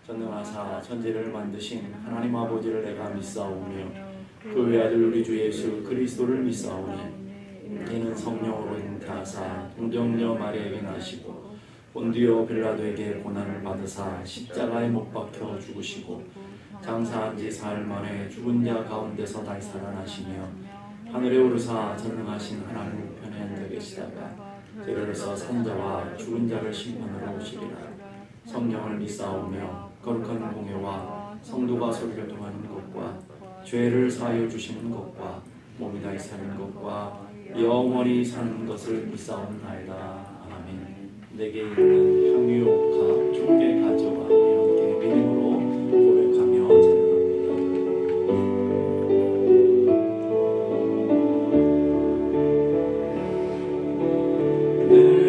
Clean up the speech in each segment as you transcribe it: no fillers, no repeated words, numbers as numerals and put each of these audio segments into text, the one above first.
전능하사 천지를 만드신 하나님 아버지를 내가 믿사오며 그 외아들 우리 주 예수 그리스도를 믿사오니 이는 성령으로 잉태하사 동정녀 마리아에게 나시고 본디오 빌라도에게 고난을 받으사 십자가에 못 박혀 죽으시고 장사한 지 사흘 만에 죽은 자 가운데서 다시 살아나시며 하늘에 오르사 전능하신 하나님 우편에 앉아 계시다가 저리로서 산자와 죽은 자를 심판하러 오시리라. 성령을 믿사오며 거룩한 공예와 성도가 서로 교통하는 것과 죄를 사하여 주시는 것과 몸이 다시 사는 것과 영원히 사는 것을 믿사옵나이다. 아멘. 내게 있는 향유옥합 좁게 가져와 함께 믿음으로 고백하며 찬양합니다. 그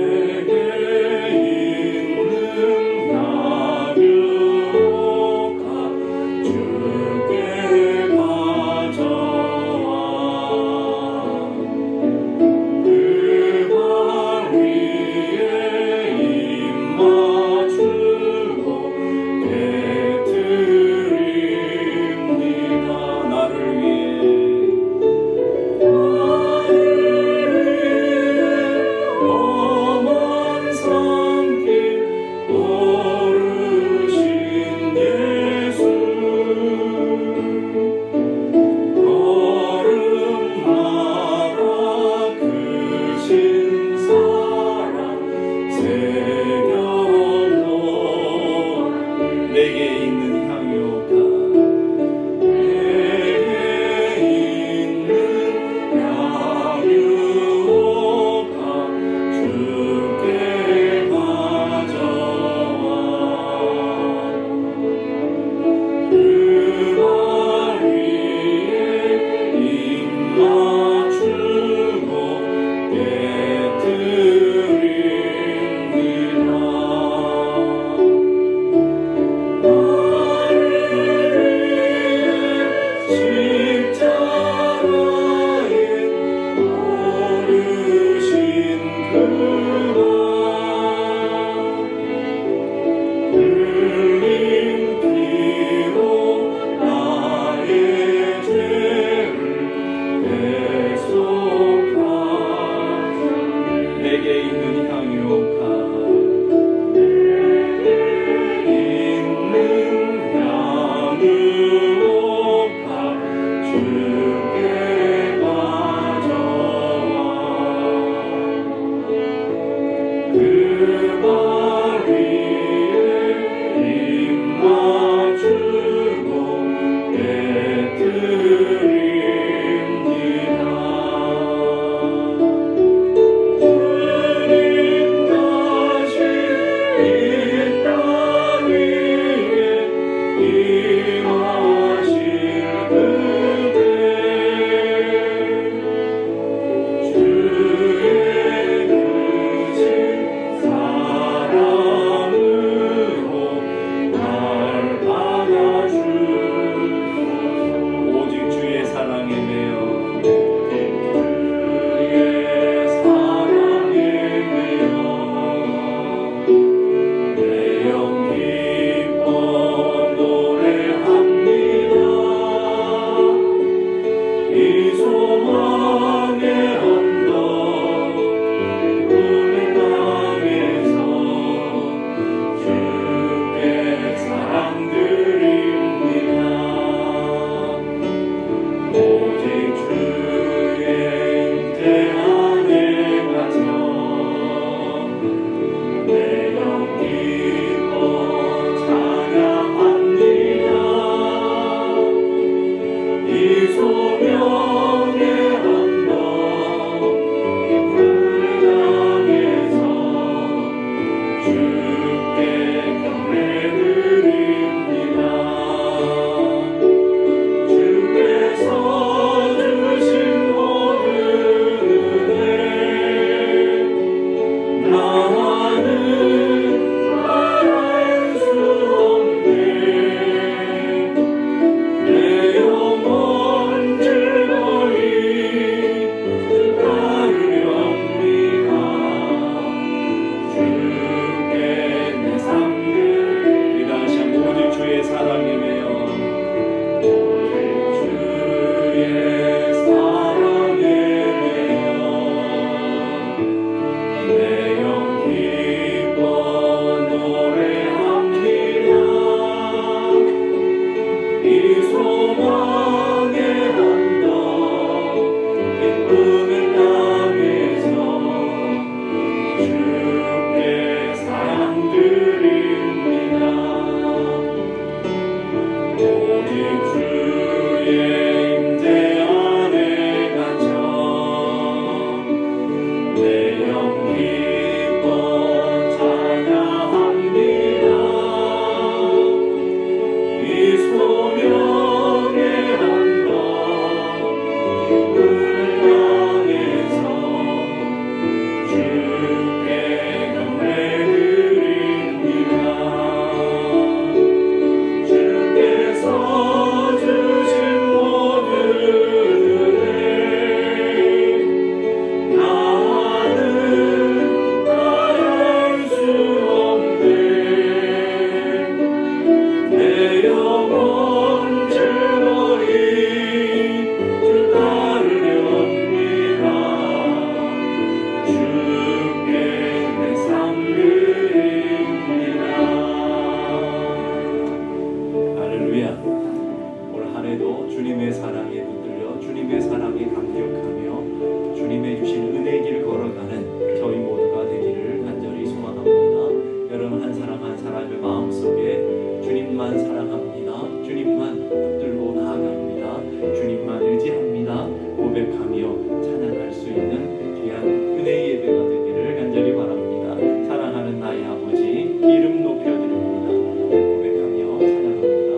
사람 한 사람의 마음속에 주님만 사랑합니다, 주님만 붙들고 나아갑니다, 주님만 의지합니다 고백하며 찬양할 수 있는 귀한 은혜의 예배가 되기를 간절히 바랍니다. 사랑하는 나의 아버지 이름 높여드립니다. 고백하며 찬양합니다.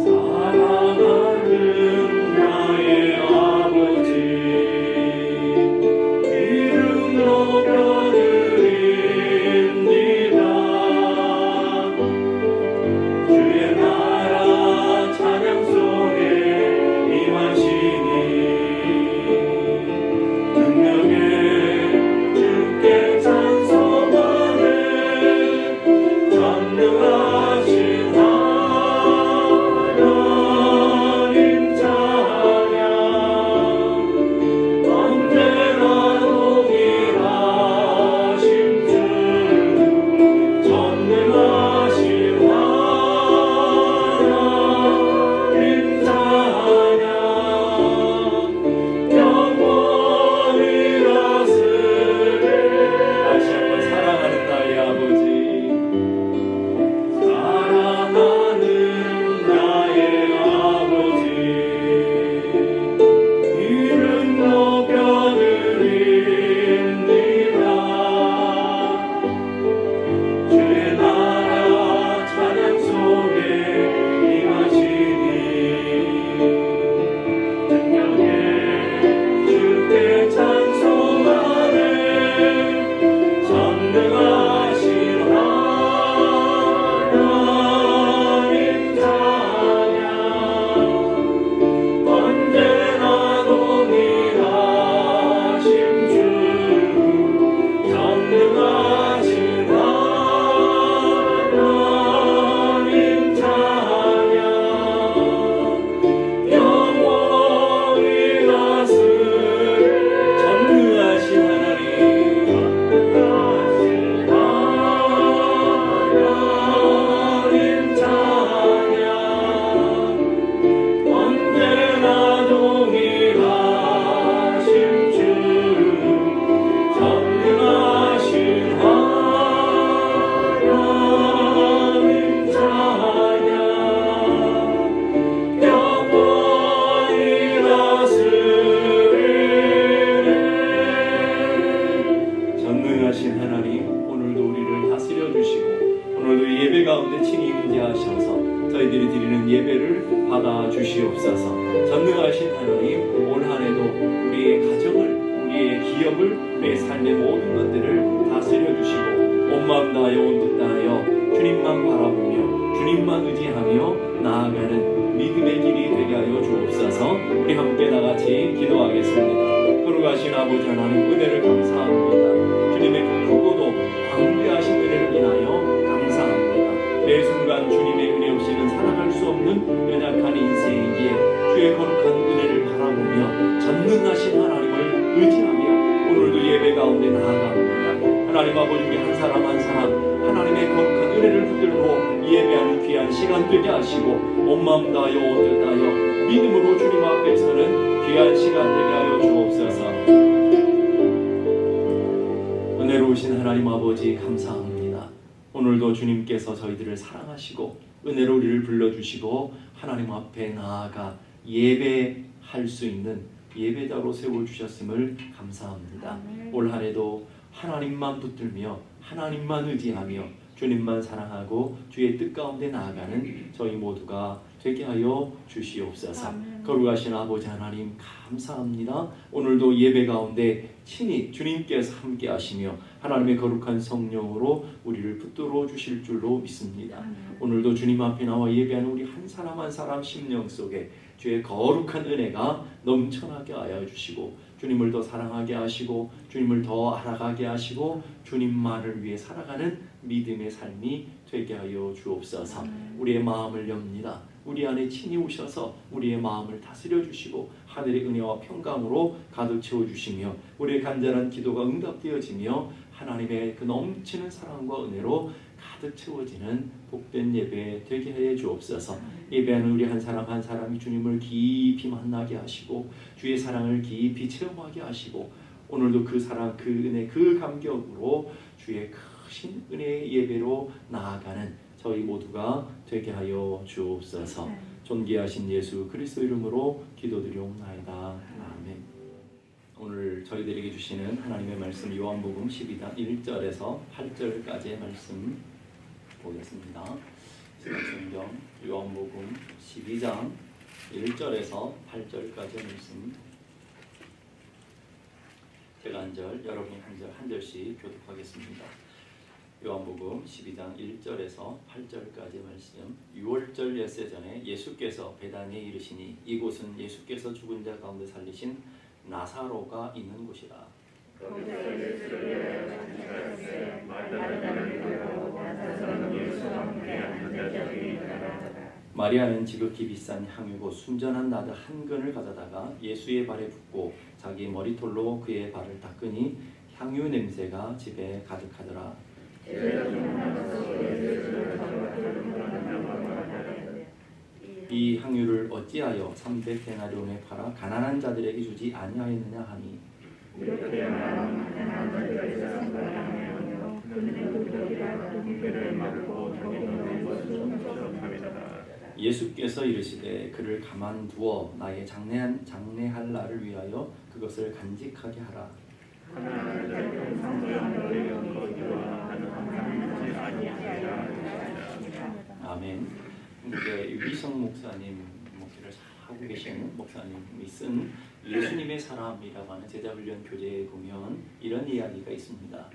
사랑하는 나의 아버지 이름 높여드립니다. 주의 나라 찬양 속에 임하시니 능력에 주께 찬송하네. 전능하신 하나님 찬양 언제나 동일하신 주 전능하신 하나님 찬양 영원히 다스릴 다시 한번 사랑하는 나의 아버지 사랑하는 나의 아버지 이름 높여드립니다. 주의 나라 찬양 속에 임하시니 능력에 주께 찬송하네. 전능하신 하나님 찬양 언제나 동일하신 주 전능하신 하나님 찬양 영원히 다스릴 전능하신 하나님 찬양 언제나 동일하신 주 전능하신 하나님 찬양 영원히 다스리네. 전능하신 하나님 오늘도 우리를 다스려 주시고 오늘도 예배 가운데 친히 임재하셔서 저희들이 드리는 예배를 받아 주시옵소서. 전능하신 하나님 올 한해도 우리의 가정을 우리의 기업을 우리의 삶의 모든 것들을 다스려 주시고 온 마음 다하여 온 뜻 다하여 주님만 바라보며 주님만 의지하며 나아가는 믿음의 길이 되게 하여 주옵소서. 우리 함께 나같이 기도하겠습니다. 거룩하신 아버지 하나님 은혜를 감사합니다. 주님의 그 크고도 광대하신 은혜를 인하여 감사합니다. 매 순간 주님의 은혜 없이는 살아갈 수 없는 연약한 인생이기에 주의 거룩한 은혜를 바라보며 전능하신 하나님을 의지하며 오늘도 예배 가운데 나아갑니다. 하나님 아버지 우리 한 사람 한 사람 하나님의 거룩한 은혜를 붙들고 예배하는 귀한 시간 되게 하시고 온 마음 다하여 온 뜻 다하여 믿음으로 주님 앞에 서는 귀한 시간 되게 하여 주옵소서. 은혜로우신 하나님 아버지 감사합니다. 오늘도 주님께서 저희들을 사랑하시고 은혜로 우리를 불러주시고 하나님 앞에 나아가 예배할 수 있는 예배자로 세워주셨음을 감사합니다. 올 한해도 하나님만 붙들며 하나님만 의지하며 주님만 사랑하고 주의 뜻 가운데 나아가는 저희 모두가 되게 하여 주시옵소서. 거룩하신 아버지 하나님 감사합니다. 오늘도 예배 가운데 친히 주님께서 함께 하시며 하나님의 거룩한 성령으로 우리를 붙들어 주실 줄로 믿습니다. 오늘도 주님 앞에 나와 예배하는 우리 한 사람 한 사람 심령 속에 주의 거룩한 은혜가 넘쳐나게 하여 주시고 주님을 더 사랑하게 하시고 주님을 더 알아가게 하시고 주님만을 위해 살아가는 믿음의 삶이 되게 하여 주옵소서. 우리의 마음을 엽니다. 우리 안에 친히 오셔서 우리의 마음을 다스려 주시고 하늘의 은혜와 평강으로 가득 채워주시며 우리의 간절한 기도가 응답되어지며 하나님의 그 넘치는 사랑과 은혜로 가득 채워지는 복된 예배 되게 해 주옵소서. 예배하는 우리 한 사람 한 사람이 주님을 깊이 만나게 하시고 주의 사랑을 깊이 체험하게 하시고 오늘도 그 사랑, 그 은혜, 그 감격으로 주의 크신 은혜의 예배로 나아가는 저희 모두가 되게 하여 주옵소서. 존귀하신 예수 그리스도 이름으로 기도드리옵나이다. 아멘. 오늘 저희들에게 주시는 하나님의 말씀 요한복음 12장 1절에서 8절까지의 말씀 보겠습니다. 성경 요한복음 12장 1절에서 8절까지의 말씀, 제가 한 절, 여러분이 한 절씩 교독하겠습니다. 요한복음 12장 1절에서 8절까지의 말씀. 6월절 엿새 전에 예수께서 베다니에 이르시니 이곳은 예수께서 죽은 자 가운데 살리신 나사로가 있는 곳이라. 마리아는 지극히 비싼 향유고 순전한 나드 한 근을 가져다가 예수의 발에 붓고 자기 머리털로 그의 발을 닦으니 향유 냄새가 집에 가득하더라. 이 향유를 어찌하여 300데나리온에 팔아 가난한 자들에게 주지 아니하였느냐 하니, 예수께서 이르시되 그를 가만두어 나의 장례할 날을 위하여 그것을 간직하게 하라. 아멘. 한국의 위성 목사님 목회를 하고 계시는 목사님이 쓴 예수님의 사람이라고 하는 제자훈련 교재에 보면 이런 이야기가 있습니다.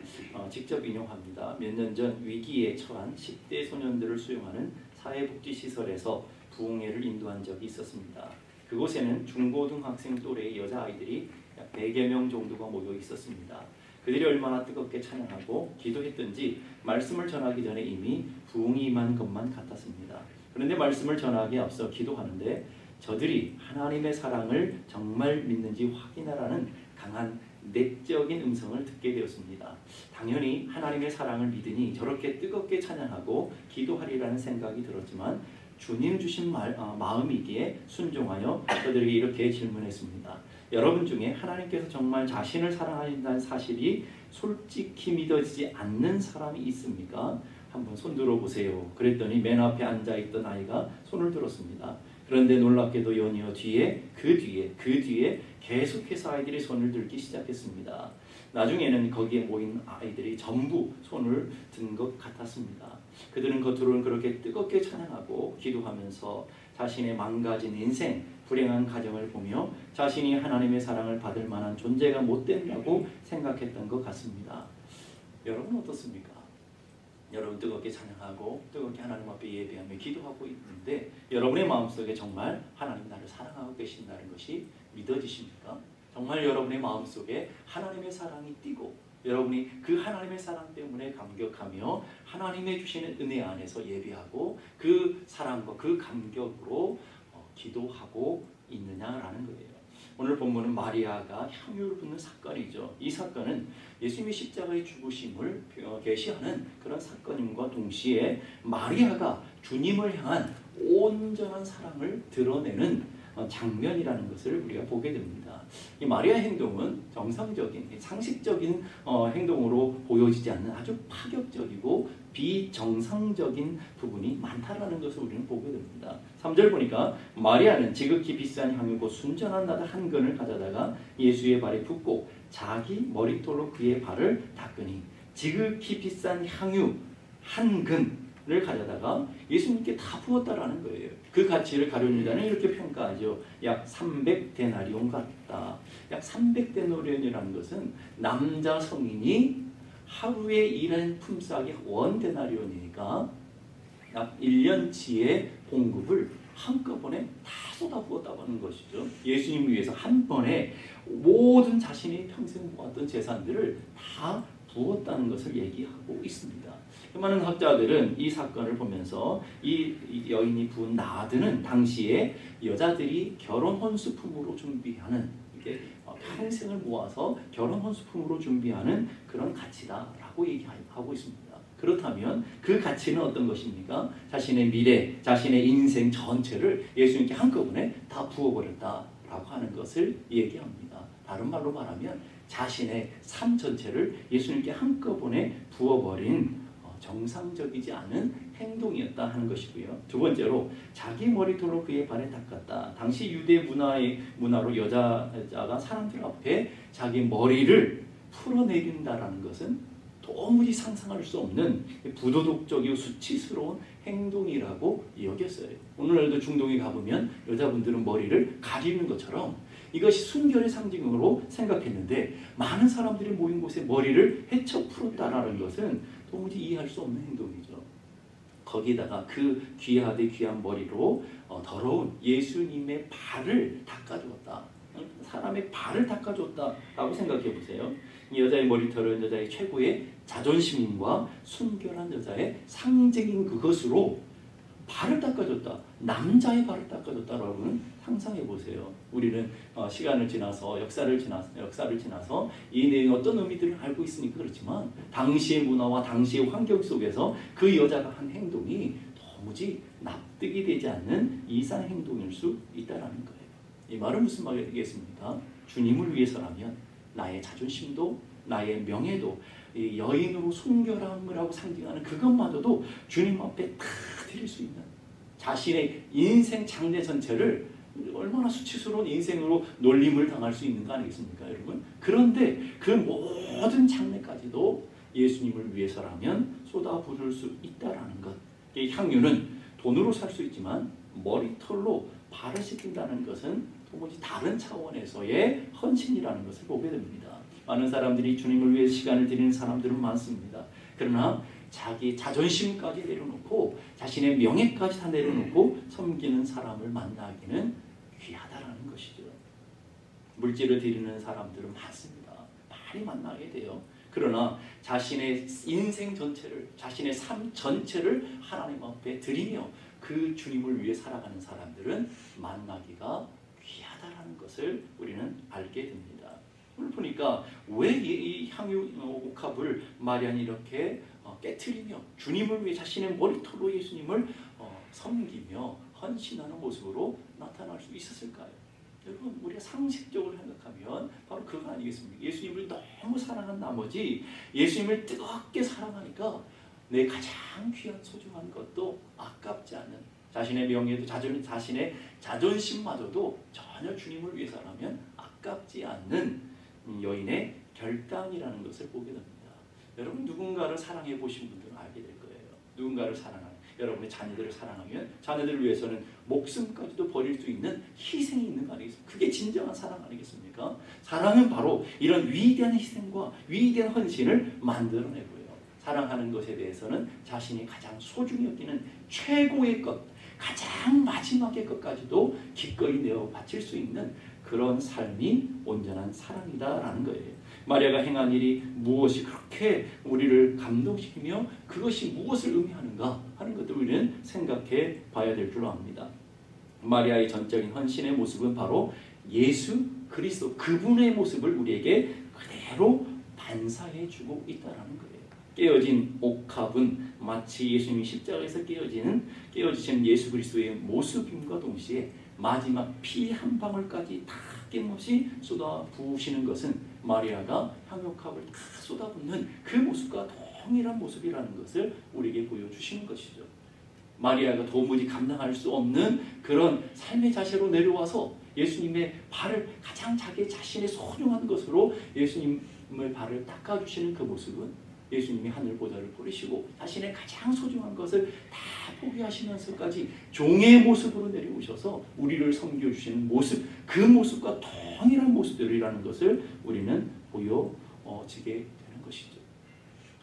직접 인용합니다. 몇 년 전 위기에 처한 10대 소년들을 수용하는 사회복지시설에서 부흥회를 인도한 적이 있었습니다. 그곳에는 중고등학생 또래의 여자아이들이 약 100여 명 정도가 모여 있었습니다. 그들이 얼마나 뜨겁게 찬양하고 기도했던지 말씀을 전하기 전에 이미 부흥이 임한 것만 같았습니다. 그런데 말씀을 전하기에 앞서 기도하는데 저들이 하나님의 사랑을 정말 믿는지 확인하라는 강한 내적인 음성을 듣게 되었습니다. 당연히 하나님의 사랑을 믿으니 저렇게 뜨겁게 찬양하고 기도하리라는 생각이 들었지만 주님 주신 마음이기에 순종하여 저들에게 이렇게 질문했습니다. 여러분 중에 하나님께서 정말 자신을 사랑하신다는 사실이 솔직히 믿어지지 않는 사람이 있습니까? 한번 손 들어보세요. 그랬더니 맨 앞에 앉아있던 아이가 손을 들었습니다. 그런데 놀랍게도 연이어 그 뒤에 계속해서 아이들이 손을 들기 시작했습니다. 나중에는 거기에 모인 아이들이 전부 손을 든 것 같았습니다. 그들은 겉으로는 그렇게 뜨겁게 찬양하고 기도하면서 자신의 망가진 인생, 불행한 가정을 보며 자신이 하나님의 사랑을 받을 만한 존재가 못 된다고 생각했던 것 같습니다. 여러분 어떻습니까? 여러분 뜨겁게 찬양하고 뜨겁게 하나님 앞에 예배하며 기도하고 있는데 여러분의 마음속에 정말 하나님 나를 사랑하고 계신다는 것이 믿어지십니까? 정말 여러분의 마음속에 하나님의 사랑이 뛰고 여러분이 그 하나님의 사랑 때문에 감격하며 하나님의 주시는 은혜 안에서 예배하고 그 사랑과 그 감격으로 기도하고 있느냐라는 거예요. 오늘 본문은 마리아가 향유를 붓는 사건이죠. 이 사건은 예수님의 십자가의 죽으심을 계시하는 그런 사건임과 동시에 마리아가 주님을 향한 온전한 사랑을 드러내는 장면이라는 것을 우리가 보게 됩니다. 이 마리아 행동은 정상적인, 상식적인 행동으로 보여지지 않는 아주 파격적이고 비정상적인 부분이 많다라는 것을 우리는 보게 됩니다. 3절 보니까 마리아는 지극히 비싼 향유고 순전한 나드 한 근을 가져다가 예수의 발에 붓고 자기 머리털로 그의 발을 닦으니, 지극히 비싼 향유 한 근을 가져다가 예수님께 다 부었다라는 거예요. 그 가치를 가룟유다는 이렇게 평가하죠. 약 300데나리온 같다. 약 300데나리온이라는 것은 남자 성인이 하루에 일하는 품삯이 1데나리온이니까 약 1년치의 봉급을 한꺼번에 다 쏟아부었다고 하는 것이죠. 예수님 위해서 한 번에 모든 자신이 평생 모았던 재산들을 다 부었다는 것을 얘기하고 있습니다. 많은 학자들은 이 사건을 보면서 이 여인이 부은 나드는 당시에 여자들이 결혼 혼수품으로 준비하는, 이게 평생을 모아서 결혼 혼수품으로 준비하는 그런 가치다라고 얘기하고 있습니다. 그렇다면 그 가치는 어떤 것입니까? 자신의 미래, 자신의 인생 전체를 예수님께 한꺼번에 다 부어버렸다라고 하는 것을 얘기합니다. 다른 말로 말하면 자신의 삶 전체를 예수님께 한꺼번에 부어버린 정상적이지 않은 행동이었다 하는 것이고요. 두 번째로 자기 머리털로 그의 발에 닦았다. 당시 유대 문화로 여자가 사람들 앞에 자기 머리를 풀어내린다라는 것은 도무지 상상할 수 없는 부도덕적이고 수치스러운 행동이라고 여겼어요. 오늘날도 중동에 가보면 여자분들은 머리를 가리는 것처럼 이것이 순결의 상징으로 생각했는데 많은 사람들이 모인 곳에 머리를 헤쳐 풀었다라는 것은 도무지 이해할 수 없는 행동이죠. 거기다가 그 귀하되 귀한 머리로 더러운 예수님의 발을 닦아주었다. 사람의 발을 닦아줬다라고 생각해 보세요. 이 여자의 머리털은 여자의 최고의 자존심과 순결한 여자의 상징인 그것으로 발을 닦아줬다. 남자의 발을 닦아줬다라고는 상상해 보세요. 우리는 시간을 지나서 역사를 지나서 이 내용이 어떤 의미들을 알고 있으니까 그렇지만 당시의 문화와 당시의 환경 속에서 그 여자가 한 행동이 도무지 납득이 되지 않는 이상 행동일 수 있다는 거예요. 이 말은 무슨 말이겠습니까? 주님을 위해서라면 나의 자존심도 나의 명예도 이 여인으로 순결함을 하고 상징하는 그것마저도 주님 앞에 다 드릴 수 있는 자신의 인생 장래 전체를 얼마나 수치스러운 인생으로 놀림을 당할 수 있는 거 아니겠습니까, 여러분? 그런데 그 모든 장래까지도 예수님을 위해서라면 쏟아부을 수 있다라는 것. 이 향유는 돈으로 살 수 있지만 머리털로 발을 씻긴다는 것은 도무지 다른 차원에서의 헌신이라는 것을 보게 됩니다. 많은 사람들이 주님을 위해 시간을 드리는 사람들은 많습니다. 그러나 자기 자존심까지 내려놓고 자신의 명예까지 다 내려놓고 섬기는 사람을 만나기는 귀하다라는 것이죠. 물질을 드리는 사람들은 많습니다. 많이 만나게 돼요. 그러나 자신의 인생 전체를, 자신의 삶 전체를 하나님 앞에 드리며 그 주님을 위해 살아가는 사람들은 만나기가 귀하다라는 것을 우리는 알게 됩니다. 오늘 보니까 왜 이 향유 옥합을 마리아는 이렇게 깨트리며 주님을 위해 자신의 머리털로 예수님을 섬기며 헌신하는 모습으로 나타날 수 있었을까요? 여러분, 우리가 상식적으로 생각하면 바로 그거 아니겠습니까? 예수님을 너무 사랑한 나머지 예수님을 뜨겁게 사랑하니까 내 가장 귀한 소중한 것도 아깝지 않은 자신의 명예도 자신의 자존심마저도 전혀 주님을 위해서라면 아깝지 않는 여인의 결단이라는 것을 보게 됩니다. 여러분, 누군가를 사랑해 보신 분들은 알게 될 거예요. 누군가를 사랑하는, 여러분의 자녀들을 사랑하면 자녀들을 위해서는 목숨까지도 버릴 수 있는 희생이 있는 거 아니겠습니까? 그게 진정한 사랑 아니겠습니까? 사랑은 바로 이런 위대한 희생과 위대한 헌신을 만들어내고요. 사랑하는 것에 대해서는 자신이 가장 소중히 여기는 최고의 것, 가장 마지막의 것까지도 기꺼이 내어 바칠 수 있는 그런 삶이 온전한 사랑이다라는 거예요. 마리아가 행한 일이 무엇이 그렇게 우리를 감동시키며 그것이 무엇을 의미하는가 하는 것도 우리는 생각해 봐야 될 줄 압니다. 마리아의 전적인 헌신의 모습은 바로 예수 그리스도 그분의 모습을 우리에게 그대로 반사해 주고 있다는 거예요. 깨어진 옥합은 마치 예수님이 십자가에서 깨어지신 예수 그리스도의 모습임과 동시에 마지막 피 한 방울까지 다 낌없이 쏟아 부으시는 것은 마리아가 향유옥합을 다 쏟아붓는 그 모습과 동일한 모습이라는 것을 우리에게 보여주시는 것이죠. 마리아가 도무지 감당할 수 없는 그런 삶의 자세로 내려와서 예수님의 발을 가장 자기 자신의 소중한 것으로 예수님의 발을 닦아주시는 그 모습은 예수님이 하늘 보좌를 버리시고 자신의 가장 소중한 것을 다 포기하시면서까지 종의 모습으로 내려오셔서 우리를 섬겨주시는 모습, 그 모습과 동일한 모습들이라는 것을 우리는 보여지게 되는 것이죠.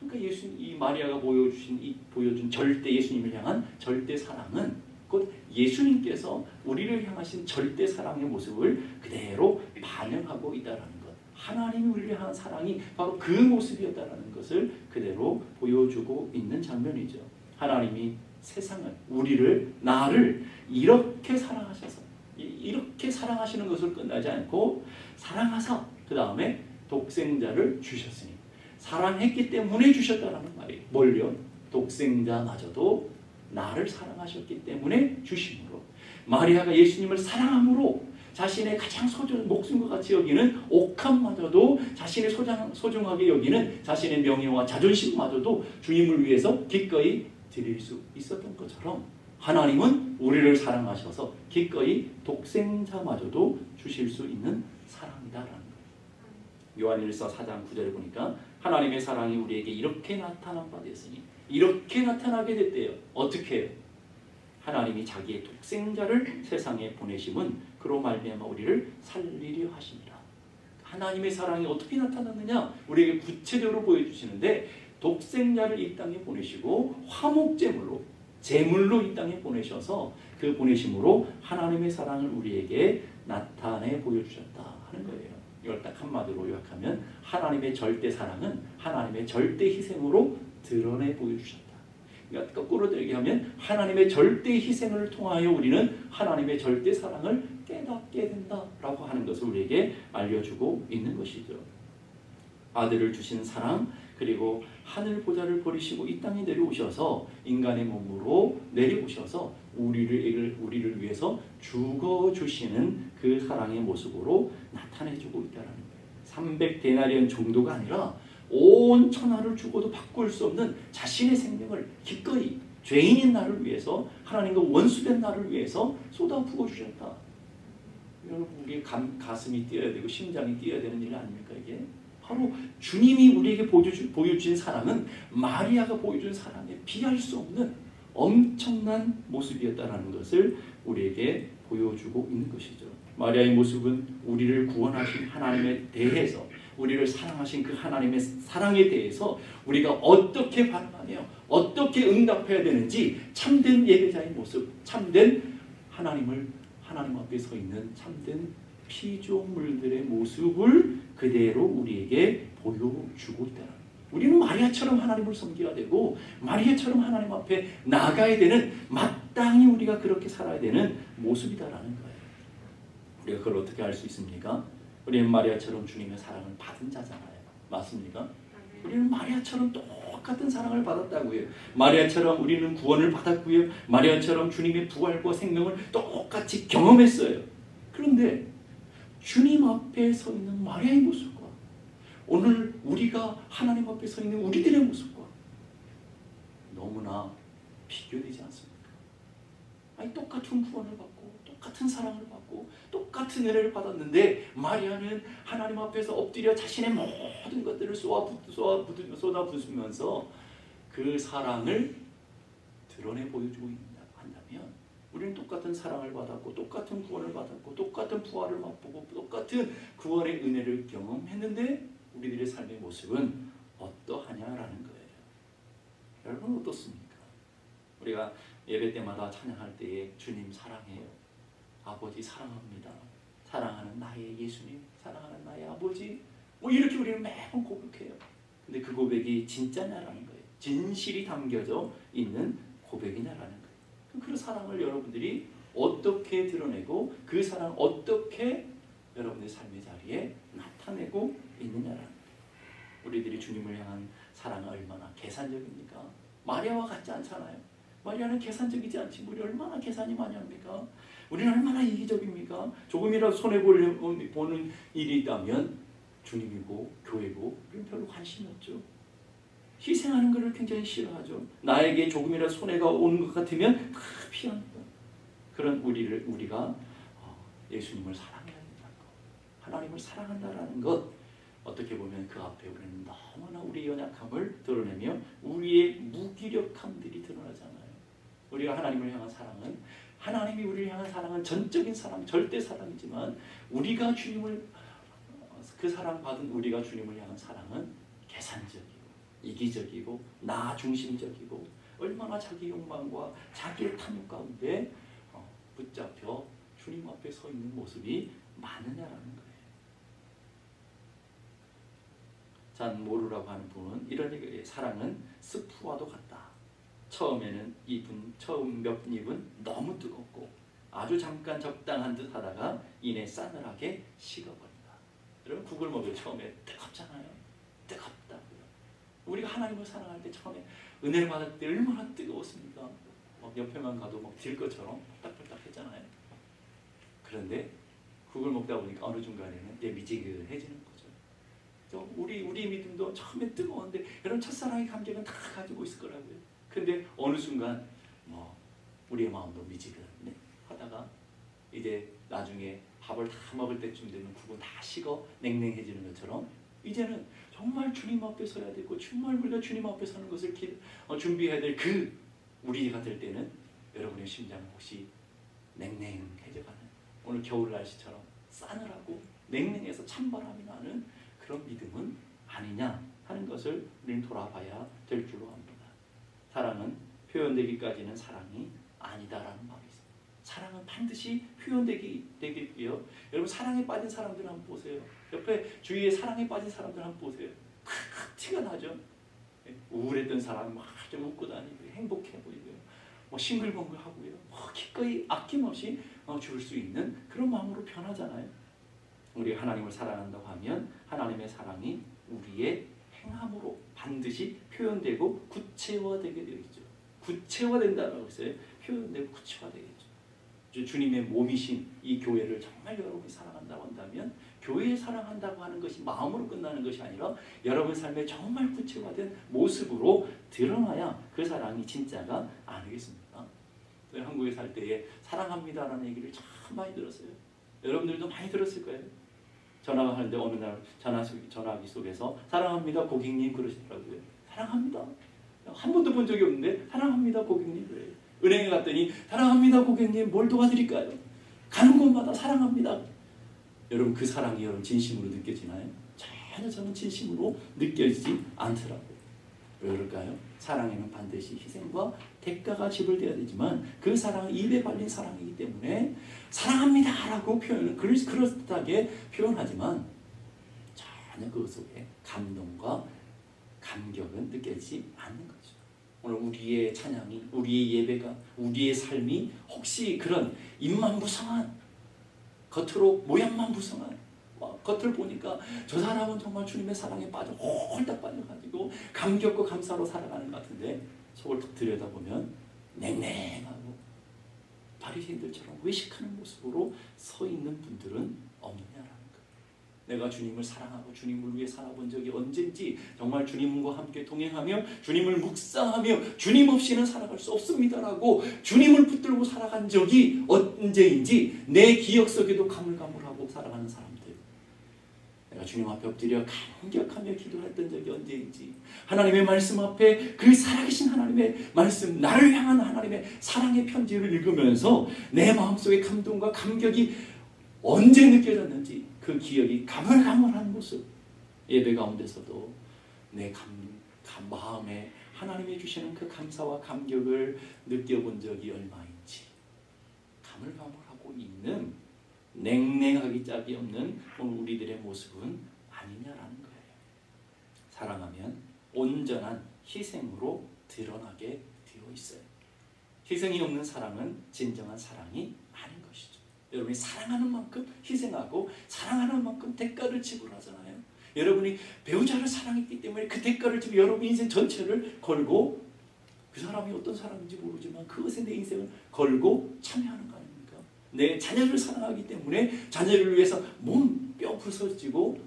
그러니까 이 마리아가 보여준 절대 예수님을 향한 절대 사랑은 곧 예수님께서 우리를 향하신 절대 사랑의 모습을 그대로 반영하고 있다는 것. 하나님이 우리를 향한 사랑이 바로 그 모습이었다는 것을 그대로 보여주고 있는 장면이죠. 하나님이 세상을, 우리를, 나를 이렇게 사랑하셔서 이렇게 사랑하시는 것을 끝나지 않고 사랑하사 그 다음에 독생자를 주셨으니 사랑했기 때문에 주셨다는 말이에요. 뭘요? 독생자마저도 나를 사랑하셨기 때문에 주심으로 마리아가 예수님을 사랑함으로 자신의 가장 목숨과 같이 여기는 옥합마저도 자신의 소중하게 여기는 자신의 명예와 자존심마저도 주님을 위해서 기꺼이 드릴 수 있었던 것처럼 하나님은 우리를 사랑하셔서 기꺼이 독생자마저도 주실 수 있는 사랑이다라는 거예요. 요한일서 4장 9절에 보니까 하나님의 사랑이 우리에게 이렇게 나타난 바 되었으니 이렇게 나타나게 됐대요. 어떻게 해요? 하나님이 자기의 독생자를 세상에 보내심은 그로 말미암아 우리를 살리려 하십니다. 하나님의 사랑이 어떻게 나타났느냐? 우리에게 구체적으로 보여주시는데 독생자를 이 땅에 보내시고 화목제물로 제물로 이 땅에 보내셔서 그 보내심으로 하나님의 사랑을 우리에게 나타내 보여주셨다 하는 거예요. 이걸 딱 한마디로 요약하면 하나님의 절대 사랑은 하나님의 절대 희생으로 드러내 보여주셨다. 그러니까 거꾸로 얘기하면 하나님의 절대 희생을 통하여 우리는 하나님의 절대 사랑을 깨닫게 된다라고 하는 것을 우리에게 알려주고 있는 것이죠. 아들을 주신 사랑, 그리고 하늘 보좌를 버리시고 이 땅에 내려오셔서 인간의 몸으로 내려오셔서 우리를 위해서 죽어주시는 그 사랑의 모습으로 나타내주고 있다는 거예요. 300데나리온 정도가 아니라 온 천하를 주고도 바꿀 수 없는 자신의 생명을 기꺼이 죄인인 나를 위해서 하나님과 원수된 나를 위해서 쏟아 부어주셨다. 여러분 우리의 가슴이 뛰어야 되고 심장이 뛰어야 되는 일 아닙니까 이게? 바로 주님이 우리에게 보여준 사랑은 마리아가 보여준 사랑에 비할 수 없는 엄청난 모습이었다는 것을 우리에게 보여주고 있는 것이죠. 마리아의 모습은 우리를 구원하신 하나님에 대해서 우리를 사랑하신 그 하나님의 사랑에 대해서 우리가 어떻게 반응하며 어떻게 응답해야 되는지 참된 예배자의 모습, 참된 하나님 앞에 서 있는 참된 피조물들의 모습을 그대로 우리에게 보여주고 있다. 우리는 마리아처럼 하나님을 섬겨야 되고 마리아처럼 하나님 앞에 나가야 되는 마땅히 우리가 그렇게 살아야 되는 모습이다라는 거예요. 우리가 그걸 어떻게 알 수 있습니까? 우리는 마리아처럼 주님의 사랑을 받은 자잖아요. 맞습니까? 우리는 마리아처럼 똑같은 사랑을 받았다고요. 마리아처럼 우리는 구원을 받았고요. 마리아처럼 주님의 부활과 생명을 똑같이 경험했어요. 그런데 주님 앞에 서 있는 마리아의 모습과 오늘 우리가 하나님 앞에 서 있는 우리들의 모습과 너무나 비교되지 않습니까? 아니 똑같은 구원을 받고 똑같은 사랑을 받고 똑같은 은혜를 받았는데 마리아는 하나님 앞에서 엎드려 자신의 모든 것들을 쏟아부으면서 그 사랑을 드러내 보여주고 한다면 우리는 똑같은 사랑을 받았고 똑같은 구원을 받았고 똑같은 부활을 맛보고 똑같은 구원의 은혜를 경험했는데 우리들의 삶의 모습은 어떠하냐라는 거예요. 여러분 어떻습니까? 우리가 예배 때마다 찬양할 때에 주님 사랑해요. 아버지 사랑합니다. 사랑하는 나의 예수님, 사랑하는 나의 아버지 뭐 이렇게 우리는 매번 고백해요. 근데 그 고백이 진짜냐라는 거예요. 진실이 담겨져 있는 고백이냐라는 거예요. 그 사랑을 여러분들이 어떻게 드러내고 그 사랑 어떻게 여러분의 삶의 자리에 나타내고 있느냐라는 거예요. 우리들이 주님을 향한 사랑은 얼마나 계산적입니까? 마리아와 같지 않잖아요. 마리아는 계산적이지 않지. 우리 얼마나 계산이 많이 합니까? 우리는 얼마나 이기적입니까? 조금이라도 손해보는 일이 있다면 주님이고 교회고 우리는 별로 관심이 없죠. 희생하는 것을 굉장히 싫어하죠. 나에게 조금이라도 손해가 오는 것 같으면 다 피합니다. 그런 우리가 예수님을 사랑해야 된다는 것, 하나님을 사랑한다라는 것, 어떻게 보면 그 앞에 우리는 너무나 우리의 연약함을 드러내며 우리의 무기력함들이 드러나잖아요. 우리가 하나님을 향한 사랑은 하나님이 우리를 향한 사랑은 전적인 사랑, 절대 사랑이지만 우리가 주님을 그 사랑 받은 우리가 주님을 향한 사랑은 계산적이고 이기적이고 나 중심적이고 얼마나 자기 욕망과 자기의 탐욕 가운데 붙잡혀 주님 앞에 서 있는 모습이 많으냐라는 거예요. 잔 모르라고 하는 분은 이런 얘기예요. 사랑은 스프와도 같다. 처음 몇 입은 너무 뜨겁고 아주 잠깐 적당한 듯 하다가 이내 싸늘하게 식어버린다. 여러분 국을 먹을 처음에 뜨겁잖아요. 뜨겁다고요. 우리가 하나님을 사랑할 때 처음에 은혜를 받을 때 얼마나 뜨거웠습니까? 막 옆에만 가도 막 딜 것처럼 펄딱펄딱 했잖아요. 그런데 그 국을 먹다 보니까 어느 중간에는 이제 미지근해지는 거죠. 우리 믿음도 처음에 뜨거운데 여러분 첫사랑의 감격은 다 가지고 있을 거라고요. 근데 어느 순간 우리의 마음도 미지근해 하다가 이제 나중에 밥을 다 먹을 때쯤 되면 국은 다 식어 냉랭해지는 것처럼 이제는 정말 주님 앞에 서야 되고 정말 우리가 주님 앞에 서는 것을 준비해야 될 우리가 될 때는 여러분의 심장은 혹시 냉랭해져가는 오늘 겨울 날씨처럼 싸늘하고 냉랭해서 찬바람이 나는 그런 믿음은 아니냐 하는 것을 우리는 돌아봐야 될 줄로 압니다. 사랑은 표현되기까지는 사랑이 아니다라는 말이 있습니다. 사랑은 반드시 표현되기고요. 여러분 사랑에 빠진 사람들 한번 보세요. 옆에 주위에 사랑에 빠진 사람들 한번 보세요. 티가 나죠. 우울했던 사람이 막 좀 웃고 다니고 행복해 보이고요. 싱글벙글하고요. 기꺼이 아낌없이 줄 수 있는 그런 마음으로 변하잖아요. 우리 하나님을 사랑한다고 하면 하나님의 사랑이 우리의 행함으로 반드시 표현되고 구체화되게 되겠죠. 구체화된다라고 했어요. 표현되고 구체화되겠죠. 주님의 몸이신 이 교회를 정말 여러분이 사랑한다고 한다면 교회에 사랑한다고 하는 것이 마음으로 끝나는 것이 아니라 여러분 삶에 정말 구체화된 모습으로 드러나야 그 사랑이 진짜가 아니겠습니까? 한국에 살 때에 사랑합니다라는 얘기를 참 많이 들었어요. 여러분들도 많이 들었을 거예요. 전화하는데 어느 날 전화기 속에서 사랑합니다 고객님 그러시더라고요. 사랑합니다. 한 번도 본 적이 없는데 사랑합니다 고객님 그래요. 은행에 갔더니 사랑합니다 고객님 뭘 도와드릴까요? 가는 곳마다 사랑합니다. 여러분 그 사랑이 여러분 진심으로 느껴지나요? 전혀 저는 진심으로 느껴지지 않더라고요. 왜 그럴까요? 사랑에는 반드시 희생과 대가가 지불되어야 되지만 그 사랑은 입에 발린 사랑이기 때문에 사랑합니다 라고 그럴듯하게 표현하지만 전혀 그 속에 감동과 감격은 느껴지지 않는 거죠. 오늘 우리의 찬양이, 우리의 예배가, 우리의 삶이 혹시 그런 입만 부성한, 겉으로 모양만 부성한, 겉을 보니까 저 사람은 정말 주님의 사랑에 빠져 홀딱 빠져가지고 감격과 감사로 살아가는 것 같은데 속을 툭 들여다보면 냉랭하고 바리새인들처럼 외식하는 모습으로 서 있는 분들은 없느냐라는 거예요. 내가 주님을 사랑하고 주님을 위해 살아본 적이 언젠지 정말 주님과 함께 동행하며 주님을 묵상하며 주님 없이는 살아갈 수 없습니다라고 주님을 붙들고 살아간 적이 언제인지 내 기억 속에도 가물가물하고 살아가는 사람들, 내가 주님 앞에 엎드려 감격하며 기도했던 적이 언제인지 하나님의 말씀 앞에 그 살아계신 하나님의 말씀, 나를 향한 하나님의 사랑의 편지를 읽으면서 내 마음속의 감동과 감격이 언제 느껴졌는지 그 기억이 가물가물한 모습, 예배 가운데서도 내 마음에 하나님이 주시는 그 감사와 감격을 느껴본 적이 얼마인지 가물가물하고 있는 냉랭하기 짝이 없는 오늘 우리들의 모습은 아니냐라는 거예요. 사랑하면 온전한 희생으로 드러나게 되어 있어요. 희생이 없는 사랑은 진정한 사랑이 아닌 것이죠. 여러분이 사랑하는 만큼 희생하고 사랑하는 만큼 대가를 지불하잖아요. 여러분이 배우자를 사랑했기 때문에 그 대가를 지불, 여러분 인생 전체를 걸고 그 사람이 어떤 사람인지 모르지만 그것에 내 인생을 걸고 참여하는 거 아닙니까? 내 자녀를 사랑하기 때문에 자녀를 위해서 몸뼈 부서지고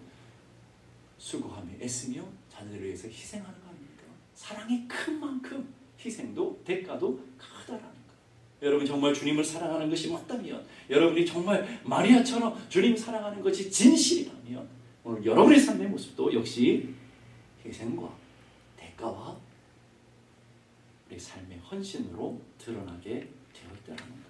수고하며 애쓰며 자녀를 위해서 희생하는 거 아닙니까? 사랑이 큰 만큼 희생도 대가도 크다라는 거. 여러분 정말 주님을 사랑하는 것이 맞다면, 여러분이 정말 마리아처럼 주님 사랑하는 것이 진실이라면 오늘 여러분의 삶의 모습도 역시 희생과 대가와 우리 삶의 헌신으로 드러나게 되어 있다는 거예요.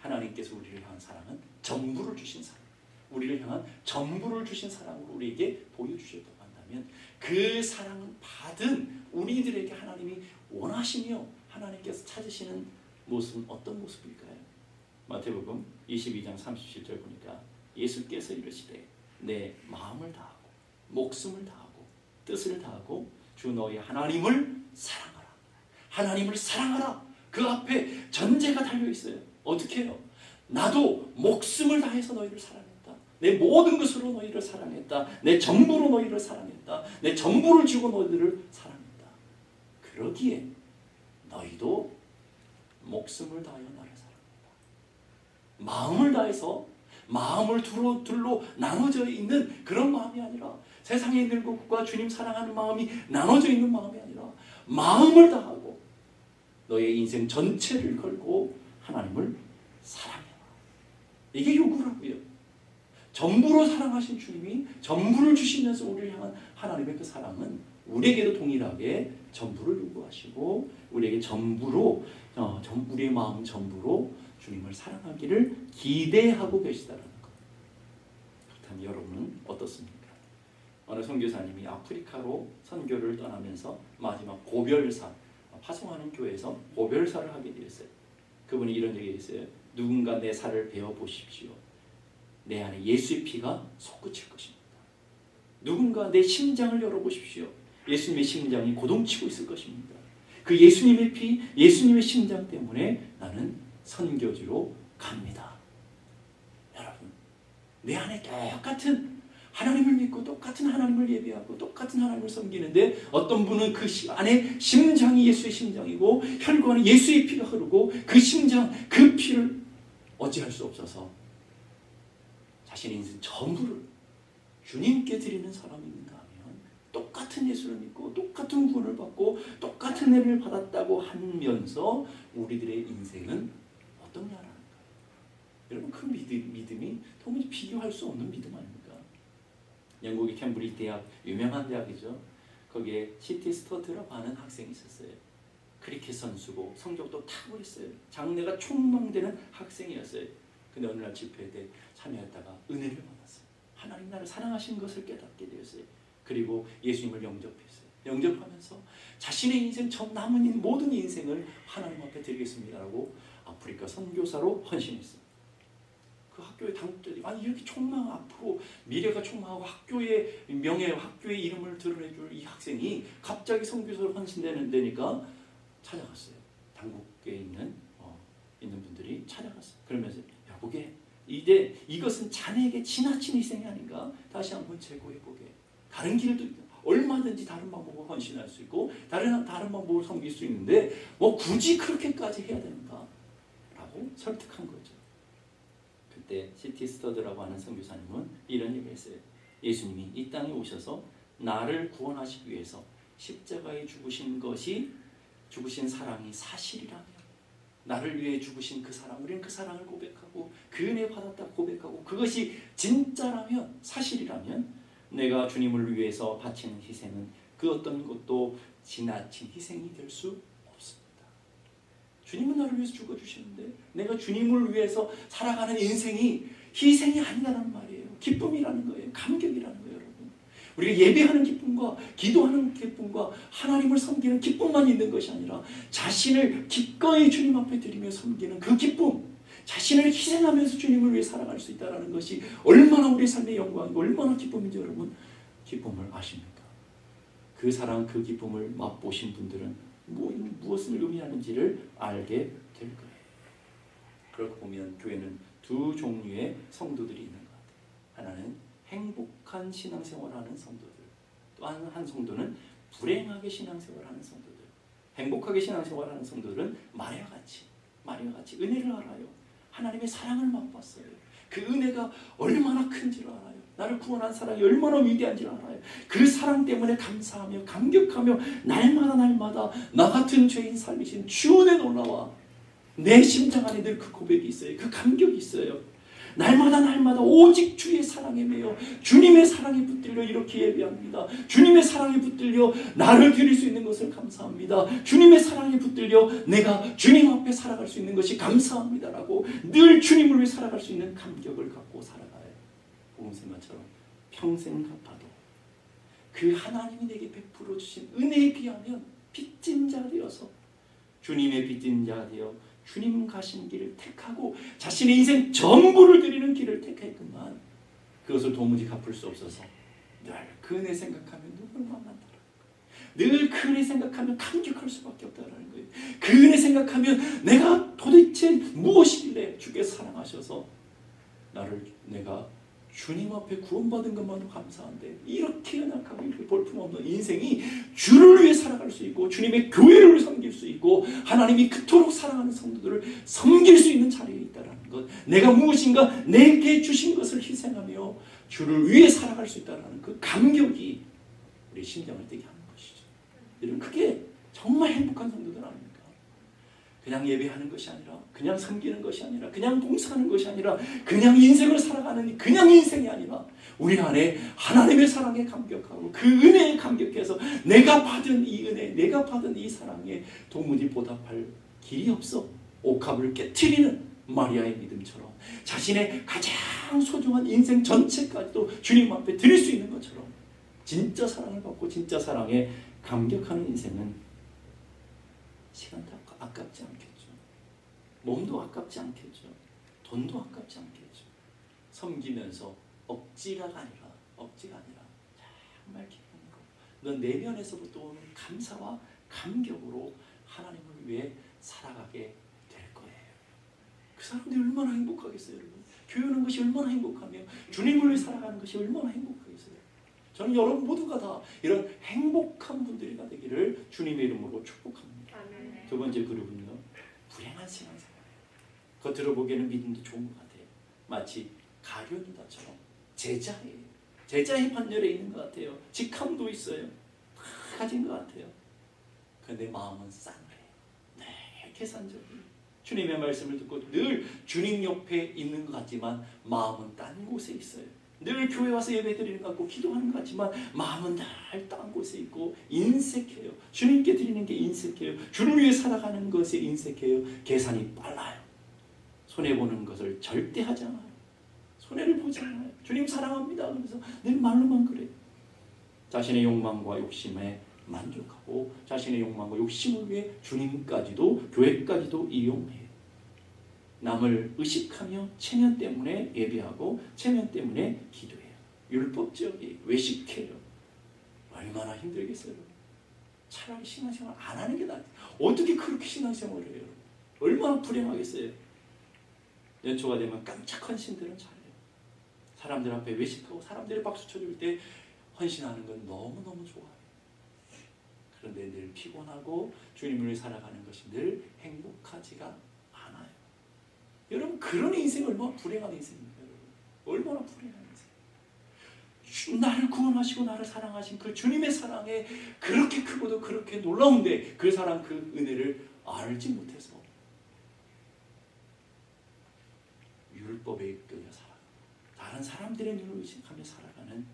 하나님께서 우리를 향한 사랑은 전부를 주신 사랑, 우리를 향한 전부를 주신 사랑으로 우리에게 보여주셨다고 한다면 그 사랑을 받은 우리들에게 하나님이 원하시며 하나님께서 찾으시는 모습은 어떤 모습일까요? 마태복음 22장 37절 보니까 예수께서 이르시되 내 마음을 다하고 목숨을 다하고 뜻을 다하고 주 너희 하나님을 사랑하라. 하나님을 사랑하라. 그 앞에 전제가 달려있어요. 어떻게 해요? 나도 목숨을 다해서 너희를 사랑했다. 내 모든 것으로 너희를 사랑했다. 내 전부로 너희를 사랑했다. 내 전부를 주고 너희를 사랑했다. 그러기에 너희도 목숨을 다하여 나를 사랑한다. 마음을 다해서 마음을 둘로 나눠져 있는 그런 마음이 아니라, 세상에 있는 것과 주님 사랑하는 마음이 나눠져 있는 마음이 아니라 마음을 다하고 너의 인생 전체를 걸고 하나님을 사랑해라. 이게 요구라고요. 전부로 사랑하신 주님이 전부를 주시면서 우리를 향한 하나님의 그 사랑은 우리에게도 동일하게 전부를 요구하시고 우리에게 전부로 우리의 마음 전부로 주님을 사랑하기를 기대하고 계시다는 것. 그렇다면 여러분은 어떻습니까? 어느 선교사님이 아프리카로 선교를 떠나면서 마지막 고별사, 파송하는 교회에서 고별사를 하게 되었어요. 그분이 이런 얘기 했어요. 누군가 내 살을 베어보십시오. 내 안에 예수의 피가 솟구칠 것입니다. 누군가 내 심장을 열어보십시오. 예수님의 심장이 고동치고 있을 것입니다. 그 예수님의 피, 예수님의 심장 때문에 나는 선교지로 갑니다. 여러분, 내 안에 똑같은 하나님을 믿고 똑같은 하나님을 예배하고 똑같은 하나님을 섬기는데 어떤 분은 그 안에 심장이 예수의 심장이고 혈관에 예수의 피가 흐르고 그 심장, 그 피를 어찌할 수 없어서 자신의 인생 전부를 주님께 드리는 사람이 있는가 하면 똑같은 예수를 믿고 똑같은 구원을 받고 똑같은 은혜를 받았다고 하면서 우리들의 인생은 어떠냐라는 거예요. 여러분, 그 믿음이 도무지 비교할 수 없는 믿음 아닙니까? 영국의 캠브리지 대학, 유명한 대학이죠. 거기에 시티 스터드라고 하는 학생이 있었어요. 크리켓 선수고 성적도 탁월했어요. 장래가 촉망되는 학생이었어요. 근데 어느 날 집회 때 참여했다가 은혜를 받았어요. 하나님 나를 사랑하신 것을 깨닫게 되었어요. 그리고 예수님을 영접했어요. 영접하면서 자신의 인생 전 남은 모든 인생을 하나님 앞에 드리겠습니다라고 아프리카 선교사로 헌신했어요. 그 학교의 당국자들이 아니 이렇게 촉망, 앞으로 미래가 촉망하고 학교의 명예, 학교의 이름을 드러내줄 이 학생이 갑자기 선교사로 헌신되는 데니까 찾아갔어요. 당국에 있는 분들이 찾아갔어요. 그러면서 보게 이제 이것은 자네에게 지나친 희생이 아닌가? 다시 한번 재고해보게. 다른 길도 있고 얼마든지 다른 방법으로 헌신할 수 있고 다른 방법으로 섬길 수 있는데 뭐 굳이 그렇게까지 해야 되는가? 라고 설득한 거죠. 그때 시티 스터드라고 하는 선교사님은 이런 얘기를 했어요. 예수님이 이 땅에 오셔서 나를 구원하시기 위해서 십자가에 죽으신 사랑이 사실이라면 나를 위해 죽으신 그 사랑, 우리는 그 사랑을 고백하고 그 은혜 받았다고 고백하고 그것이 진짜라면, 사실이라면 내가 주님을 위해서 바치는 희생은 그 어떤 것도 지나친 희생이 될 수 없습니다. 주님은 나를 위해서 죽어주시는데 내가 주님을 위해서 살아가는 인생이 희생이 아니라는 말이에요. 기쁨이라는 거예요. 감격이라는 거예요. 우리가 예배하는 기쁨과 기도하는 기쁨과 하나님을 섬기는 기쁨만 있는 것이 아니라 자신을 기꺼이 주님 앞에 드리며 섬기는 그 기쁨, 자신을 희생하면서 주님을 위해 살아갈 수 있다는 것이 얼마나 우리 삶의 영광이고 얼마나 기쁨인지 여러분 기쁨을 아십니까? 그 사랑, 그 기쁨을 맛보신 분들은 무엇을 의미하는지를 알게 될 거예요. 그렇게 보면 교회는 두 종류의 성도들이 있는 것 같아요. 하나는 행복한 신앙생활하는 성도들, 또 한 성도는 불행하게 신앙생활하는 성도들. 행복하게 신앙생활하는 성도들은 마리아와 같이 은혜를 알아요. 하나님의 사랑을 맛봤어요. 그 은혜가 얼마나 큰지를 알아요. 나를 구원한 사랑이 얼마나 위대한지를 알아요. 그 사랑 때문에 감사하며 감격하며 날마다 나 같은 죄인 살리신 주은혜 놀라와 내 심장 안에 늘 그 고백이 있어요. 그 감격이 있어요. 날마다 오직 주의 사랑에 매여 주님의 사랑에 붙들려 이렇게 예배합니다. 주님의 사랑에 붙들려 나를 드릴 수 있는 것을 감사합니다. 주님의 사랑에 붙들려 내가 주님 앞에 살아갈 수 있는 것이 감사합니다라고 늘 주님을 위해 살아갈 수 있는 감격을 갖고 살아가요. 복음생활처럼 평생 갚아도 그 하나님이 내게 베풀어 주신 은혜에 비하면 빚진 자 되어서 주님의 빚진 자 되어 주님 가신 길을 택하고 자신의 인생 전부를 드리는 길을 택했건만 그것을 도무지 갚을 수 없어서 늘 그 은혜 생각하면 눈물 만난다는 거예요. 늘 그 은혜 생각하면 감격할 수밖에 없다는 거예요. 그 은혜 생각하면 내가 도대체 무엇이길래 주께서 사랑하셔서 내가 주님 앞에 구원받은 것만도 감사한데 이렇게 연약하고 이렇게 볼품없는 인생이 주를 위해 살아갈 수 있고 주님의 교회를 섬길 수 있고 하나님이 그토록 사랑하는 성도들을 섬길 수 있는 자리에 있다라는 살아가는 것, 내가 무엇인가 내게 주신 것을 희생하며 주를 위해 살아갈 수 있다는 그 감격이 우리 심장을 뛰게 하는 것이죠. 여러분, 그게 정말 행복한 성도들 아닙니까? 그냥 예배하는 것이 아니라, 그냥 섬기는 것이 아니라, 그냥 봉사하는 것이 아니라, 그냥 인생을 살아가는 그냥 인생이 아니라 우리 안에 하나님의 사랑에 감격하고 그 은혜에 감격해서 내가 받은 이 은혜, 내가 받은 이 사랑에 도무지 보답할 길이 없어 옥합을 깨트리는 마리아의 믿음처럼 자신의 가장 소중한 인생 전체까지도 주님 앞에 드릴 수 있는 것처럼 진짜 사랑을 받고 진짜 사랑에 감격하는 인생은 시간도 아깝지 않겠죠. 몸도 아깝지 않겠죠. 돈도 아깝지 않겠죠. 섬기면서 억지가 아니라 정말 기쁜 것, 넌 내면에서부터 오는 감사와 감격으로 하나님을 위해 살아가게 될 거예요. 그 사람들이 얼마나 행복하겠어요, 여러분. 교회하는 것이 얼마나 행복하며 주님을 위해 살아가는 것이 얼마나 행복하겠어요. 저는 여러분 모두가 다 이런 행복한 분들이 되기를 주님의 이름으로 축복합니다. 두 번째 그룹은요, 불행한 신앙생활. 겉으로 보기에는 믿음도 좋은 것 같아요. 마치 가룟유다처럼 제자의 판결에 있는 것 같아요. 직함도 있어요. 다 가진 것 같아요. 그런데 마음은 싸늘해요. 네, 계산적이에요. 주님의 말씀을 듣고 늘 주님 옆에 있는 것 같지만 마음은 딴 곳에 있어요. 늘 교회 와서 예배드리는 것 같고 기도하는 것 같지만 마음은 늘 딴 곳에 있고 인색해요. 주님께 드리는 게 인색해요. 주를 위해 살아가는 것에 인색해요. 계산이 빨라요. 손해보는 것을 절대 하지 않아요. 손해를 보지 않아요. 주님 사랑합니다. 그래서 늘 말로만 그래요. 자신의 욕망과 욕심에 만족하고 자신의 욕망과 욕심을 위해 주님까지도 교회까지도 이용해요. 남을 의식하며 체면 때문에 예배하고 체면 때문에 기도해요. 율법적이 외식해요. 얼마나 힘들겠어요. 차라리 신앙생활 안 하는 게 낫아요. 어떻게 그렇게 신앙생활을 해요? 얼마나 불행하겠어요. 연초가 되면 깜짝 헌신들은 잘해요. 사람들 앞에 외식하고 사람들이 박수 쳐줄 때 헌신하는 건 너무너무 좋아요. 그런데 늘 피곤하고 주님을 위해 살아가는 것이 늘 행복하지가 않아요. 여러분, 그런 인생이 얼마나 불행한 인생입니까? 얼마나 불행한 인생. 나를 구원하시고 나를 사랑하신 그 주님의 사랑에 그렇게 크고도 그렇게 놀라운데 그 사랑, 그 은혜를 알지 못해서 율법에 이끌려 살아가고 다른 사람들의 눈을 의식하며 살아가는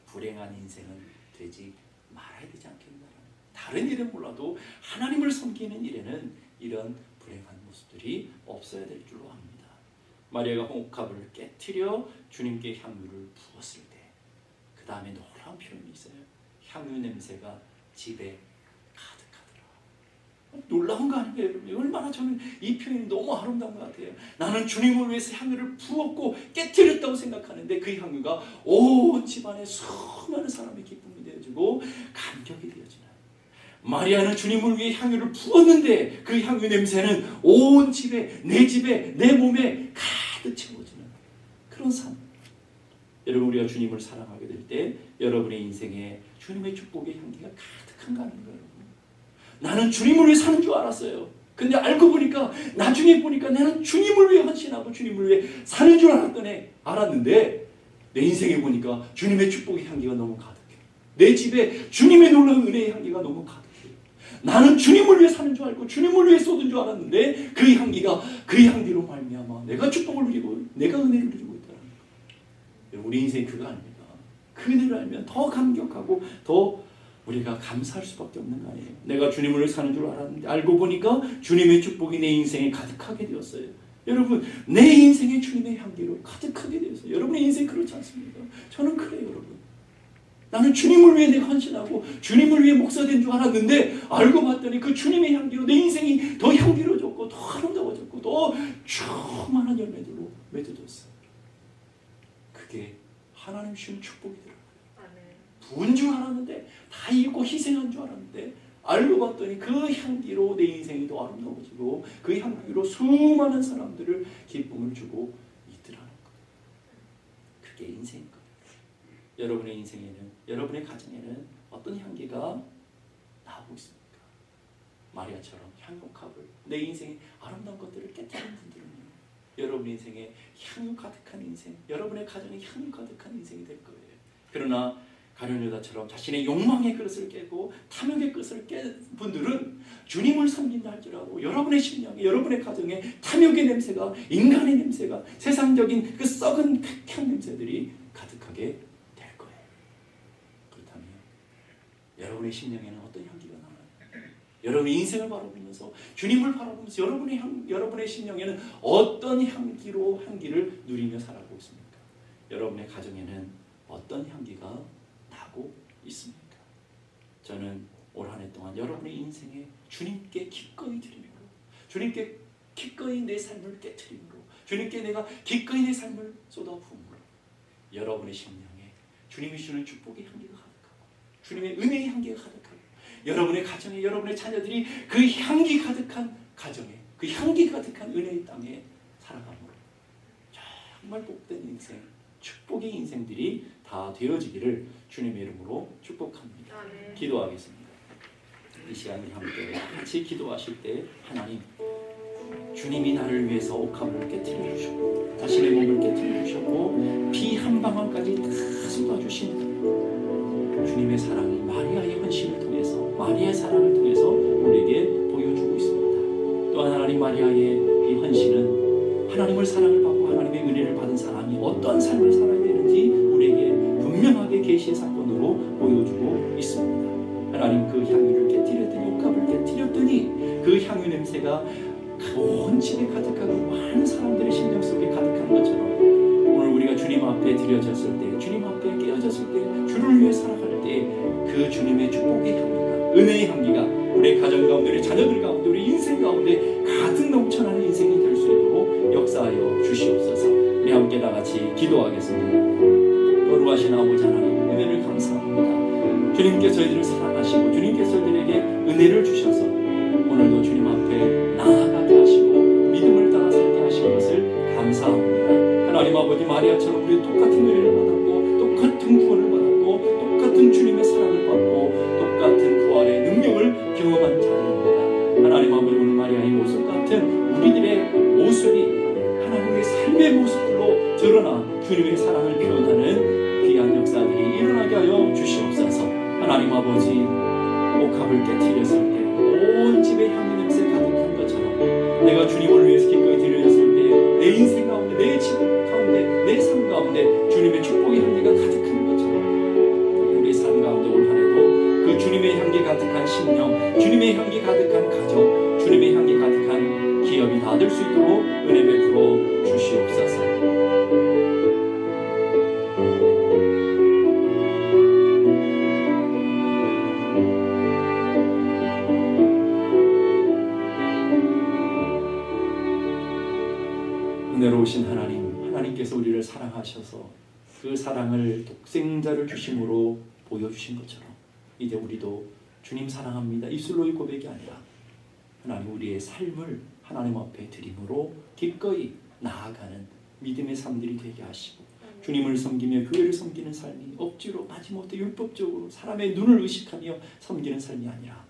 불행한 인생은 되지 말아야 되지 않겠나. 다른 일은 몰라도 하나님을 섬기는 일에는 이런 불행한 모습들이 없어야 될 줄로 압니다. 마리아가 옥합을 깨트려 주님께 향유를 부었을 때 그 다음에 놀라운 표현이 있어요. 향유 냄새가 집에 가득하더라. 놀라운 거 아니에요, 여러분? 얼마나 저는 이 표현이 너무 아름다운 것 같아요. 나는 주님을 위해서 향유를 부었고 깨트렸다고 생각하는데 그 향유가 온 집안에 수많은 사람의 기쁨이 되어지고 감격이 되어지는, 마리아는 주님을 위해 향유를 부었는데 그 향유 냄새는 온 집에, 내 몸에 가득 채워지는 그런 삶. 여러분, 우리가 주님을 사랑하게 될 때 여러분의 인생에 주님의 축복의 향기가 가득한가 하는 거예요. 나는 주님을 위해 사는 줄 알았어요. 근데 알고 보니까, 나중에 보니까 나는 주님을 위해 헌신하고 주님을 위해 사는 줄 알았는데 내 인생에 보니까 주님의 축복의 향기가 너무 가득해요. 내 집에 주님의 놀라운 은혜의 향기가 너무 가득해요. 나는 주님을 위해 사는 줄 알고 주님을 위해 쏟은 줄 알았는데 그 향기가, 그 향기로 말미암아 내가 축복을 누리고 내가 은혜를 누리고 있다는 거예요. 우리 인생이 그거 아닙니까? 그 은혜를 알면 더 감격하고 더 우리가 감사할 수밖에 없는 거 아니에요. 내가 주님을 위해 사는 줄 알았는데 알고 보니까 주님의 축복이 내 인생에 가득하게 되었어요. 여러분, 내 인생에 주님의 향기로 가득하게 되었어요. 여러분의 인생 그렇지 않습니까? 저는 그래요, 여러분. 나는 주님을 위해 내가 헌신하고 주님을 위해 목사된 줄 알았는데 알고 봤더니 그 주님의 향기로 내 인생이 더 향기로워졌고 더 아름다워졌고 더 충만한 열매들로 맺어졌어요. 그게 하나님 주신 축복이더라고요. 부은 줄 알았는데, 다 잃고 희생한 줄 알았는데 알고 봤더니 그 향기로 내 인생이 더 아름다워지고 그 향기로 수많은 사람들을 기쁨을 주고 있더라는 거예요. 그게 인생인 거예요. 여러분의 인생에는, 여러분의 가정에는 어떤 향기가 나오고 있습니까? 마리아처럼 향목합을, 내 인생의 아름다운 것들을 깨뜨리는 분들은요, 여러분의 인생에 향유 가득한 인생, 여러분의 가정에 향유 가득한 인생이 될 거예요. 그러나 가룟 유다처럼 자신의 욕망의 그릇을 깨고 탐욕의 그릇을 깬 분들은 주님을 섬긴다 할지라도 여러분의 심령에, 여러분의 가정에 탐욕의 냄새가, 인간의 냄새가, 세상적인 그 썩은 쾌쾌한 냄새들이 가득하게 될 거예요. 그렇다면 여러분의 심령에는 어떤 향기가 남아요? 여러분의 인생을 바라보면서, 주님을 바라보면서 여러분의 심령에는 어떤 향기를 누리며 살아가고 있습니까? 여러분의 가정에는 어떤 향기가 나고 있습니까? 저는 올 한 해 동안 여러분의 인생에 주님께 기꺼이 드림으로, 주님께 기꺼이 내 삶을 깨트림으로, 주님께 내가 기꺼이 내 삶을 쏟아부음으로 여러분의 심령에 주님이 주는 축복의 향기가 가득하고 주님의 은혜의 향기가 가득하고 여러분의 가정에, 여러분의 자녀들이 그 향기 가득한 가정에, 그 향기 가득한 은혜의 땅에 살아감으로 정말 복된 인생, 축복의 인생들이 다 되어지기를 주님의 이름으로 축복합니다. 기도하겠습니다. 이 시간을 함께 같이 기도하실 때 하나님, 주님이 나를 위해서 옥합을 깨트려 주셨고 자신의 몸을 깨트려 주셨고 피 한 방울까지 다 쏟아주신 주님의 사랑이 마리아의 헌신을 통해서, 마리아의 사랑을 통해서 우리에게 보여주고 있습니다. 또한 하나님, 마리아의 이 헌신은 하나님을 사랑을 받고 하나님의 은혜를 받은 사람이 어떤 삶을 살아야 되는지 우리에게 분명하게 계시의 사건으로 보여주고 있습니다. 하나님, 그 향유를 깨뜨렸더니, 옥합을 깨뜨렸더니 그 향유 냄새가 온 집에 가득하고 많은 사람들의 심령 속에 가득한 것처럼 오늘 우리가 주님 앞에 드려졌을 때, 주님 앞에 깨어졌을 때, 주를 위해 살아갈 때 그 주님의 축복의 향기가, 은혜의 향기가 우리 가정 가운데, 우리 자녀들 가운데, 우리 인생 가운데 가득 넘쳐나는 인생이 될 수 있도록 역사하여 주시옵소서. 우리 함께 다 같이 기도하겠습니다. 거룩하신 아버지 하나님, 은혜를 감사합니다. 주님께서 저희들을 사랑하시고 주님께서 저희들에게 은혜를 주셔서 오늘도 주님 앞에 나아가게 하시고 믿음을 따라 살게 하신 것을 감사합니다. 하나님 아버지, 마리아처럼 우리 똑같은 은혜를 받았고 똑같은 구원을 받았고 똑같은 주님의 사랑을 받고 똑같은 부활의 능력을 경험한 자들입니다. 하나님 아버지, 오늘 마리아의 모습 같은 우리들의 모습이 하나님의 삶의 모습으로 드러나 주님의 사랑을 표현하는 귀한 역사들이 일어나게 하여 주시옵소서. 하나님 아버지, 옥합을 깨뜨렸을 때 온 집에 향기 냄새 가득한 것처럼 내가 주님을 위해서 기꺼이 드려졌을 때 내 인생 가운데, 내 집 가운데, 내 삶 가운데 주님의 축복의 향기가 가득한 것처럼 우리 삶 가운데 올 한해도 그 주님의 향기 가득한 심령, 주님의 향기 가득한 가정, 주님의 향기 가득한 기업이 다 될 수 있도록 은혜 베풀어 주시옵소서. 은혜로우신 하나님, 하나님께서 우리를 사랑하셔서 그 사랑을 독생자를 주심으로 보여주신 것처럼 이제 우리도 주님 사랑합니다 입술로의 고백이 아니라 하나님, 우리의 삶을 하나님 앞에 드림으로 기꺼이 나아가는 믿음의 삶들이 되게 하시고 주님을 섬기며 교회를 섬기는 삶이 억지로 마지못해 율법적으로 사람의 눈을 의식하며 섬기는 삶이 아니라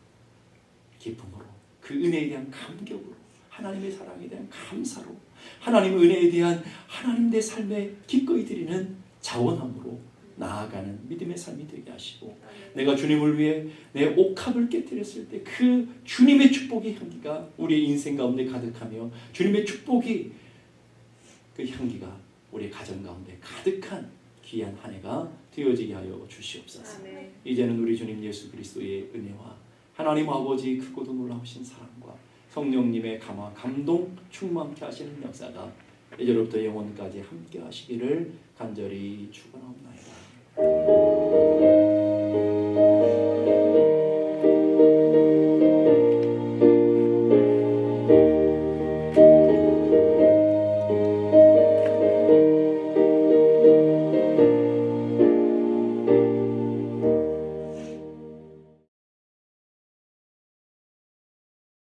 기쁨으로, 그 은혜에 대한 감격으로, 하나님의 사랑에 대한 감사로, 하나님의 은혜에 대한 하나님 내 삶에 기꺼이 드리는 자원함으로 나아가는 믿음의 삶이 되게 하시고 내가 주님을 위해 내 옥합을 깨뜨렸을 때 그 주님의 축복의 향기가 우리의 인생 가운데 가득하며 주님의 축복이, 그 향기가 우리의 가정 가운데 가득한 귀한 한 해가 되어지게 하여 주시옵소서. 이제는 우리 주님 예수 그리스도의 은혜와 하나님 아버지 크고도 놀라우신 사랑과 성령님의 감동 충만케 하시는 역사가 이제로부터 영원까지 함께 하시기를 간절히 축원하옵나이다.